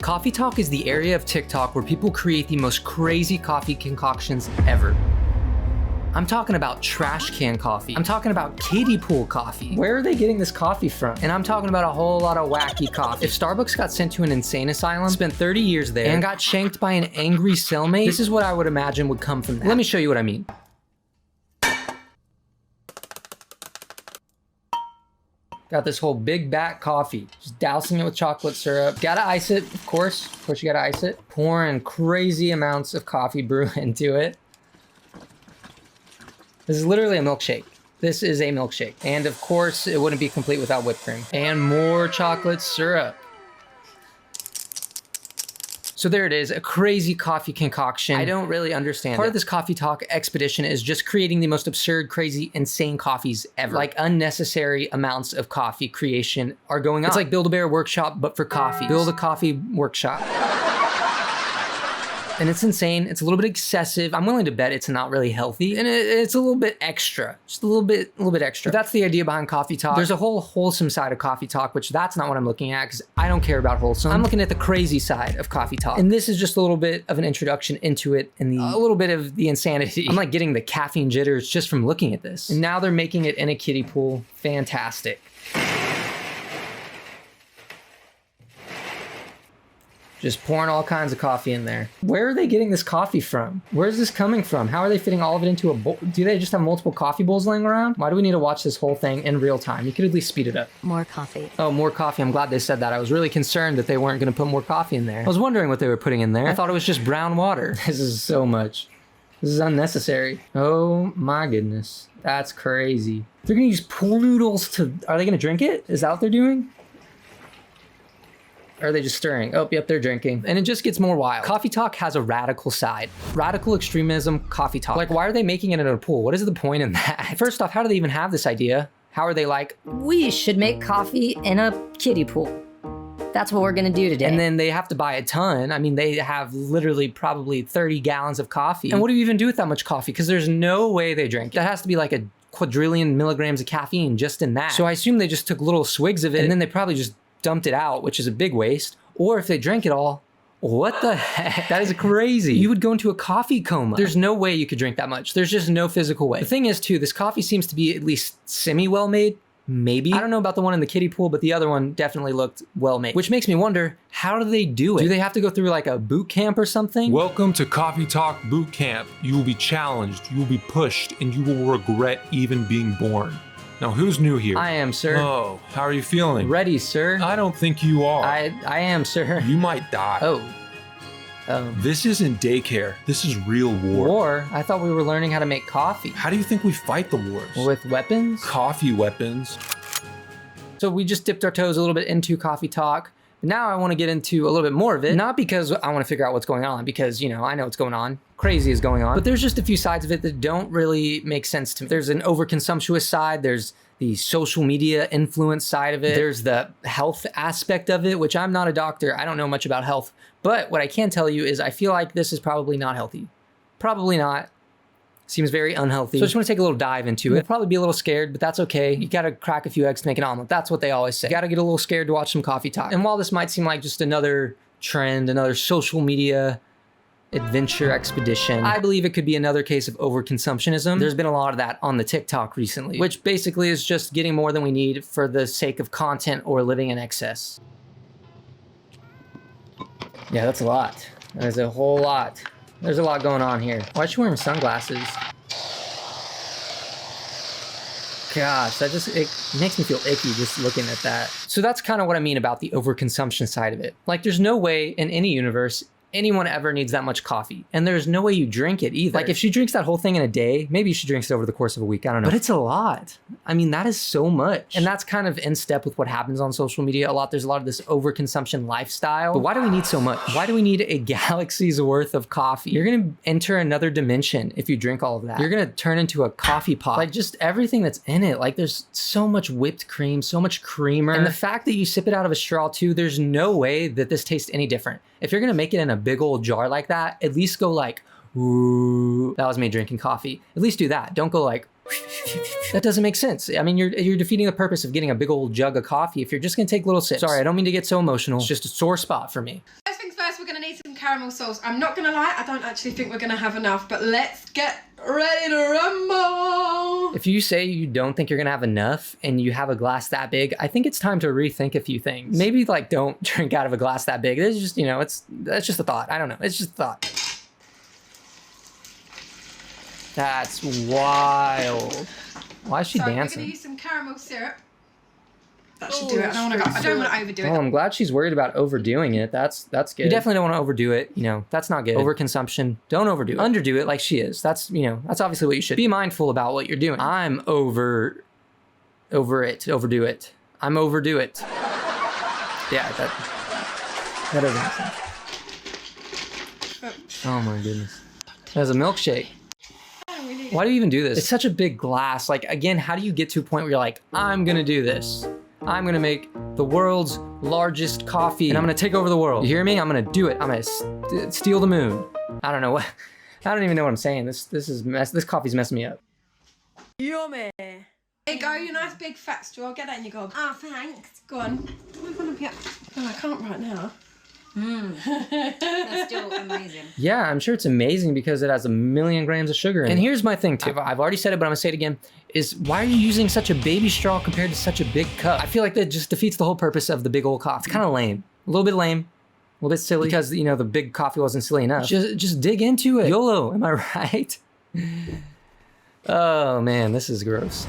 Coffee Talk is the area of TikTok where people create the most crazy coffee concoctions ever. I'm talking about trash can coffee. I'm talking about kiddie pool coffee. Where are they getting this coffee from? And I'm talking about a whole lot of wacky coffee. If Starbucks got sent to an insane asylum, spent 30 years there, and got shanked by an angry cellmate, this is what I would imagine would come from that. Let me show you what I mean. Got this whole big bat coffee. Just dousing it with chocolate syrup. Gotta ice it, of course. Of course you gotta ice it. Pouring crazy amounts of coffee brew into it. This is literally a milkshake. This is a milkshake. And of course, it wouldn't be complete without whipped cream. And more chocolate syrup. So there it is, a crazy coffee concoction. I don't really understand Part of this Coffee Talk expedition is just creating the most absurd, crazy, insane coffees ever. Like unnecessary amounts of coffee creation are going on. It's like Build-A-Bear Workshop, but for coffee. Build a coffee workshop. And it's insane. It's a little bit excessive. I'm willing to bet it's not really healthy. And it's a little bit extra. Just a little bit extra. But that's the idea behind Coffee Talk. There's a whole wholesome side of Coffee Talk, which that's not what I'm looking at because I don't care about wholesome. I'm looking at the crazy side of Coffee Talk. And this is just a little bit of an introduction into it and a little bit of the insanity. I'm like getting the caffeine jitters just from looking at this. And now they're making it in a kiddie pool. Fantastic. Just pouring all kinds of coffee in there. Where are they getting this coffee from? Where's this coming from? How are they fitting all of it into a bowl? Do they just have multiple coffee bowls laying around? Why do we need to watch this whole thing in real time? You could at least speed it up. More coffee. Oh, more coffee. I'm glad they said that. I was really concerned that they weren't gonna put more coffee in there. I was wondering what they were putting in there. I thought it was just brown water. This is so much. This is unnecessary. Oh my goodness. That's crazy. They're gonna use pool noodles to, are they gonna drink it? Is that what they're doing? Or are they just stirring? Oh, yep, they're drinking. And it just gets more wild. Coffee Talk has a radical side. Radical extremism, Coffee Talk. Like, why are they making it in a pool? What is the point in that? First off, how do they even have this idea? How are they like, we should make coffee in a kiddie pool. That's what we're gonna do today. And then they have to buy a ton. I mean, they have literally probably 30 gallons of coffee. And what do you even do with that much coffee? Because there's no way they drink it. That has to be like a quadrillion milligrams of caffeine just in that. So I assume they just took little swigs of it and then they probably just dumped it out, which is a big waste. Or if they drank it all, what the heck? That is crazy. You would go into a coffee coma. There's no way you could drink that much. There's just no physical way. The thing is too, this coffee seems to be at least semi-well made. Maybe. I don't know about the one in the kiddie pool, but the other one definitely looked well made. Which makes me wonder, how do they do it? Do they have to go through like a boot camp or something? Welcome to Coffee Talk Boot Camp. You will be challenged, you will be pushed, and you will regret even being born. Now, who's new here? I am, sir. Oh, how are you feeling? Ready, sir. I don't think you are. I am, sir. You might die. Oh. This isn't daycare. This is real war. War? I thought we were learning how to make coffee. How do you think we fight the wars? With weapons? Coffee weapons. So we just dipped our toes a little bit into Coffee Talk. Now I want to get into a little bit more of it. Not because I want to figure out what's going on, because, you know, I know what's going on. Crazy is going on. But there's just a few sides of it that don't really make sense to me. There's an overconsumptuous side. There's the social media influence side of it. There's the health aspect of it, which I'm not a doctor. I don't know much about health. But what I can tell you is I feel like this is probably not healthy. Probably not. Seems very unhealthy. So I just want to take a little dive into it. We'll probably be a little scared, but that's okay. You gotta crack a few eggs to make an omelet. That's what they always say. You gotta get a little scared to watch some Coffee Talk. And while this might seem like just another trend, another social media adventure expedition, I believe it could be another case of overconsumptionism. There's been a lot of that on the TikTok recently, which basically is just getting more than we need for the sake of content or living in excess. Yeah, that's a lot. That is a whole lot. There's a lot going on here. Why is she wearing sunglasses? Gosh, it makes me feel icky just looking at that. So that's kind of what I mean about the overconsumption side of it. Like, there's no way in any universe anyone ever needs that much coffee. And there's no way you drink it either. Like, if she drinks that whole thing in a day, maybe she drinks it over the course of a week. I don't know. But it's a lot. I mean, that is so much. And that's kind of in step with what happens on social media a lot. There's a lot of this overconsumption lifestyle. But why do we need so much? Why do we need a galaxy's worth of coffee? You're gonna enter another dimension if you drink all of that. You're gonna turn into a coffee pot. Like, just everything that's in it. Like, there's so much whipped cream, so much creamer. And the fact that you sip it out of a straw too, there's no way that this tastes any different. If you're gonna make it in a big old jar like that, at least go like, ooh, that was me drinking coffee. At least do that. Don't go like, that doesn't make sense. I mean, you're defeating the purpose of getting a big old jug of coffee if you're just gonna take little sips. Sorry, I don't mean to get so emotional. It's just a sore spot for me. I think we're going to need some caramel sauce. I'm not going to lie, I don't actually think we're going to have enough, but let's get ready to rumble. If you say you don't think you're gonna have enough and you have a glass that big, I think it's time to rethink a few things. Maybe like don't drink out of a glass that big. It's just, you know, that's just a thought. I don't know. It's just a thought. That's wild. Why is she So we're dancing? going to use some caramel syrup. That should do it. I don't want to overdo it. Oh, I'm glad she's worried about overdoing it. That's good. You definitely don't want to overdo it. You know, that's not good. Overconsumption. Don't overdo it. Underdo it like she is. That's, you know, that's obviously what you should. Be mindful about what you're doing. I'm overdo it. I'm overdo it. Yeah, that doesn't make sense. Oh my goodness. That's a milkshake. Why do you even do this? It's such a big glass. Like, again, how do you get to a point where you're like, I'm gonna do this. I'm gonna make the world's largest coffee and I'm gonna take over the world. You hear me? I'm gonna do it. I'm gonna steal the moon. I don't know what, I don't even know what I'm saying. This coffee's messing me up. Yummy. There you go, you nice big fat straw. Get that in your gob. Oh, thanks. Go on. Oh, I can't right now. That's still amazing. Yeah, I'm sure it's amazing because it has 1,000,000 grams of sugar in it. And here's my thing too. I've already said it, but I'm gonna say it again. Is why are you using such a baby straw compared to such a big cup? I feel like that just defeats the whole purpose of the big old coffee. It's kind of lame. A little bit lame. A little bit silly. Because, you know, the big coffee wasn't silly enough. Just dig into it. YOLO, am I right? Oh man, this is gross.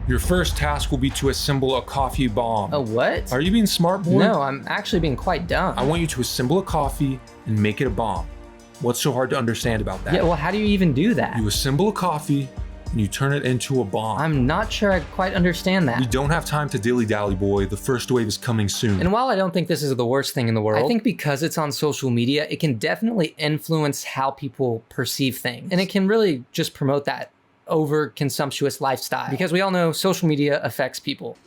Your first task will be to assemble a coffee bomb. A what? Are you being smart, boy? No, I'm actually being quite dumb. I want you to assemble a coffee and make it a bomb. What's so hard to understand about that? Yeah, well, how do you even do that? You assemble a coffee and you turn it into a bomb. I'm not sure I quite understand that. We don't have time to dilly-dally, boy. The first wave is coming soon. And while I don't think this is the worst thing in the world, I think because it's on social media, it can definitely influence how people perceive things. And it can really just promote that over-consumptuous lifestyle. Because we all know social media affects people.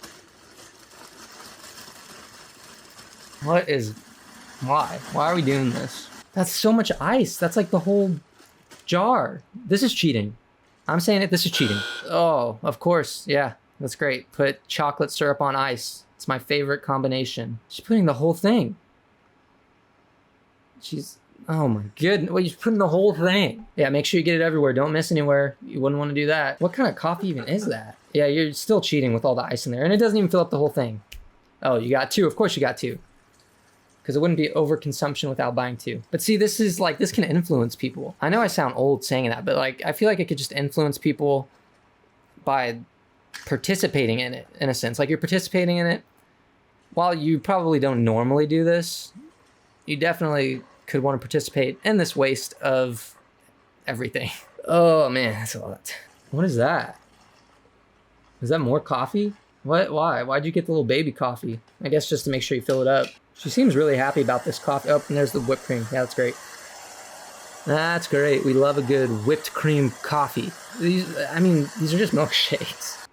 Why? Why are we doing this? That's so much ice. That's like the whole jar. This is cheating. I'm saying it, this is cheating. Oh, of course, yeah, that's great. Put chocolate syrup on ice. It's my favorite combination. She's putting the whole thing. Oh my goodness, well, you're putting the whole thing. Yeah, make sure you get it everywhere. Don't miss anywhere. You wouldn't want to do that. What kind of coffee even is that? Yeah, you're still cheating with all the ice in there, and it doesn't even fill up the whole thing. Oh, you got two. Of course you got two. Because it wouldn't be overconsumption without buying two. But see, this can influence people. I know I sound old saying that, but like, I feel like it could just influence people by participating in it, in a sense. Like, you're participating in it. While you probably don't normally do this, you definitely could want to participate in this waste of everything. Oh man, that's a lot. What is that? Is that more coffee? What? Why? Why'd you get the little baby coffee? I guess just to make sure you fill it up. She seems really happy about this coffee. Oh, and there's the whipped cream. Yeah, that's great. That's great. We love a good whipped cream coffee. These are just milkshakes.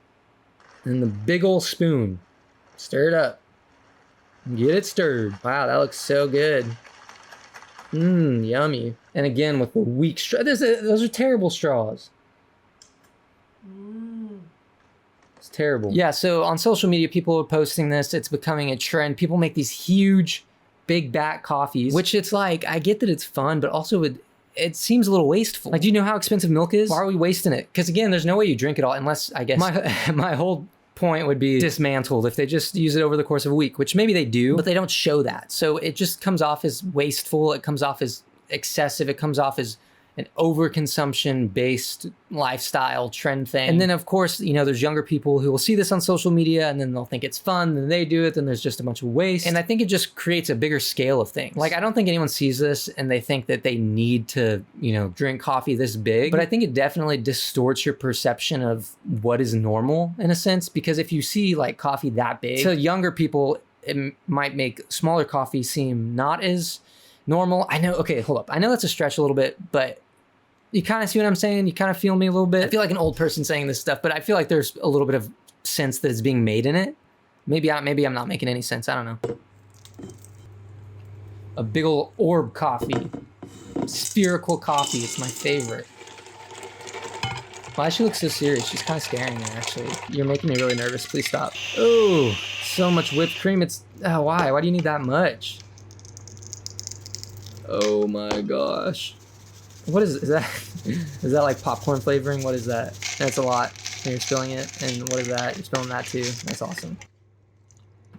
And the big old spoon. Stir it up. Get it stirred. Wow, that looks so good. Mmm, yummy. And again, with the weak straw. Those are terrible straws. It's terrible. Yeah, so on social media, people are posting this. It's becoming a trend. People make these huge, big bat coffees, which it's like, I get that it's fun, but also it seems a little wasteful. Like, do you know how expensive milk is? Why are we wasting it? Because again, there's no way you drink it all unless, I guess, my whole point would be dismantled if they just use it over the course of a week, which maybe they do, but they don't show that. So it just comes off as wasteful. It comes off as excessive. It comes off as an overconsumption based lifestyle trend thing. And then of course, you know, there's younger people who will see this on social media and then they'll think it's fun, then they do it, then there's just a bunch of waste. And I think it just creates a bigger scale of things. Like, I don't think anyone sees this and they think that they need to, you know, drink coffee this big, but I think it definitely distorts your perception of what is normal in a sense, because if you see like coffee that big, to younger people, it might make smaller coffee seem not as normal. I know, okay, hold up. I know that's a stretch a little bit, but you kind of see what I'm saying? You kind of feel me a little bit? I feel like an old person saying this stuff, but I feel like there's a little bit of sense that is being made in it. Maybe I'm not making any sense. I don't know. A big old orb coffee. Spherical coffee. It's my favorite. Why does she look so serious? She's kind of scaring me, actually. You're making me really nervous. Please stop. Oh, so much whipped cream. Why? Why do you need that much? Oh my gosh. What is that? Is that like popcorn flavoring? What is that? That's a lot. And you're spilling it. And what is that? You're spilling that too. That's awesome.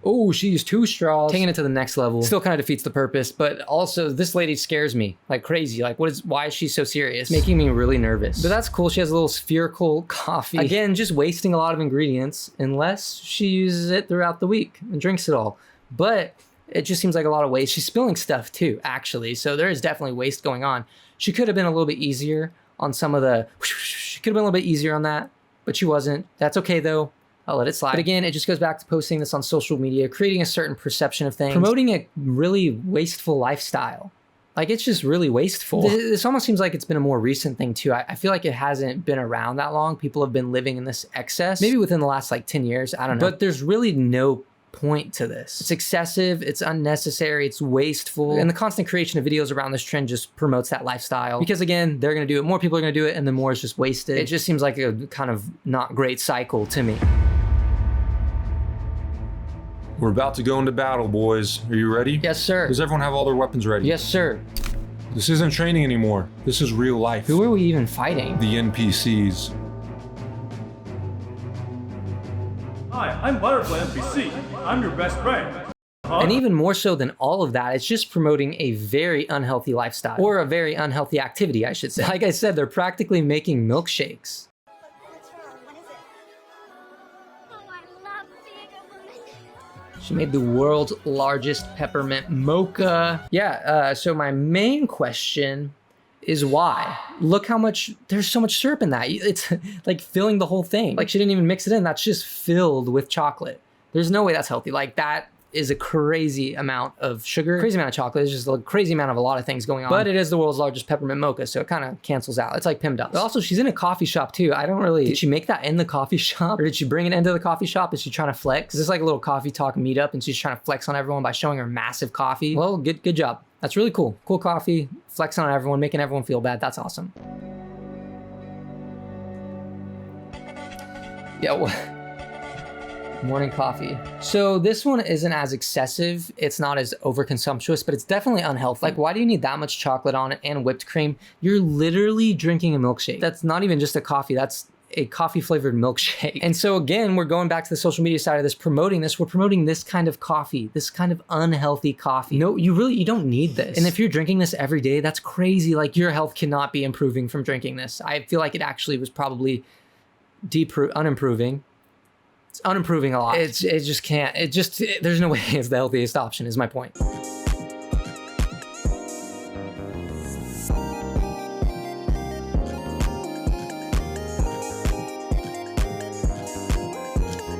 Oh, she used 2 straws. Taking it to the next level. Still kind of defeats the purpose, but also this lady scares me like crazy. Like why is she so serious? Making me really nervous. But that's cool. She has a little spherical coffee. Again, just wasting a lot of ingredients unless she uses it throughout the week and drinks it all. But it just seems like a lot of waste. She's spilling stuff too, actually. So there is definitely waste going on. She could have been a little bit easier on some of the, she could have been a little bit easier on that, but she wasn't. That's okay though. I'll let it slide. But again, it just goes back to posting this on social media, creating a certain perception of things, promoting a really wasteful lifestyle. Like, it's just really wasteful. This almost seems like it's been a more recent thing too. I feel like it hasn't been around that long. People have been living in this excess, maybe within the last like 10 years. I don't know. But there's really no point to this. It's excessive, it's unnecessary, it's wasteful. And the constant creation of videos around this trend just promotes that lifestyle. Because again, they're gonna do it, more people are gonna do it, and the more is just wasted. It just seems like a kind of not great cycle to me. We're about to go into battle, boys. Are you ready? Yes, sir. Does everyone have all their weapons ready? Yes, sir. This isn't training anymore. This is real life. Who are we even fighting? The NPCs. Hi, I'm Butterfly NPC. I'm your best friend. And even more so than all of that, it's just promoting a very unhealthy lifestyle. Or a very unhealthy activity, I should say. Like I said, they're practically making milkshakes. What's wrong? What is it? Oh, I love being a woman. She made the world's largest peppermint mocha. Yeah, so my main question is why? Look how much, there's so much syrup in that. It's like filling the whole thing. Like, she didn't even mix it in. That's just filled with chocolate. There's no way that's healthy. Like, that is a crazy amount of sugar, crazy amount of chocolate. It's just a crazy amount of a lot of things going on. But it is the world's largest peppermint mocha, so it kind of cancels out. It's like PIMDA. But also, she's in a coffee shop too. I don't really, did she make that in the coffee shop? Or did she bring it into the coffee shop? Is she trying to flex? Is this like a little coffee talk meetup and she's trying to flex on everyone by showing her massive coffee? Well, good job. That's really cool. Cool coffee, flexing on everyone, making everyone feel bad. That's awesome. Yeah, morning coffee. So this one isn't as excessive. It's not as overconsumptuous, but it's definitely unhealthy. Like, why do you need that much chocolate on it and whipped cream? You're literally drinking a milkshake. That's not even just a coffee. That's a coffee flavored milkshake. And so again, we're going back to the social media side of this, promoting this. We're promoting this kind of coffee, this kind of unhealthy coffee. No, you don't need this. And if you're drinking this every day, that's crazy. Like, your health cannot be improving from drinking this. I feel like it actually was probably unimproving. It's unimproving a lot. It just can't, there's no way it's the healthiest option, is my point.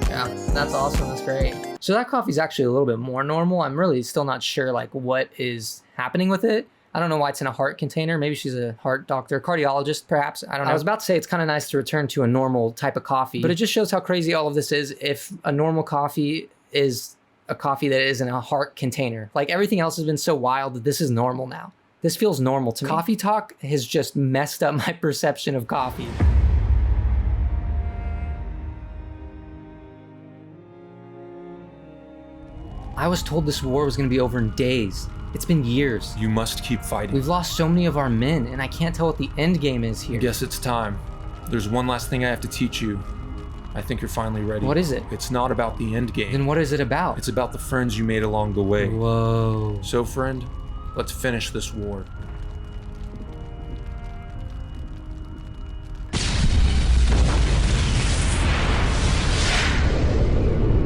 Yeah, that's awesome, that's great. So that coffee's actually a little bit more normal. I'm really still not sure like what is happening with it. I don't know why it's in a heart container. Maybe she's a heart doctor, cardiologist, perhaps. I don't know. I was about to say it's kind of nice to return to a normal type of coffee, but it just shows how crazy all of this is if a normal coffee is a coffee that is in a heart container. Like, everything else has been so wild that this is normal now. This feels normal to me. Coffee Talk has just messed up my perception of coffee. I was told this war was gonna be over in days. It's been years. You must keep fighting. We've lost so many of our men, and I can't tell what the end game is here. I guess it's time. There's one last thing I have to teach you. I think you're finally ready. What is it? It's not about the end game. Then what is it about? It's about the friends you made along the way. Whoa. So, friend, let's finish this war.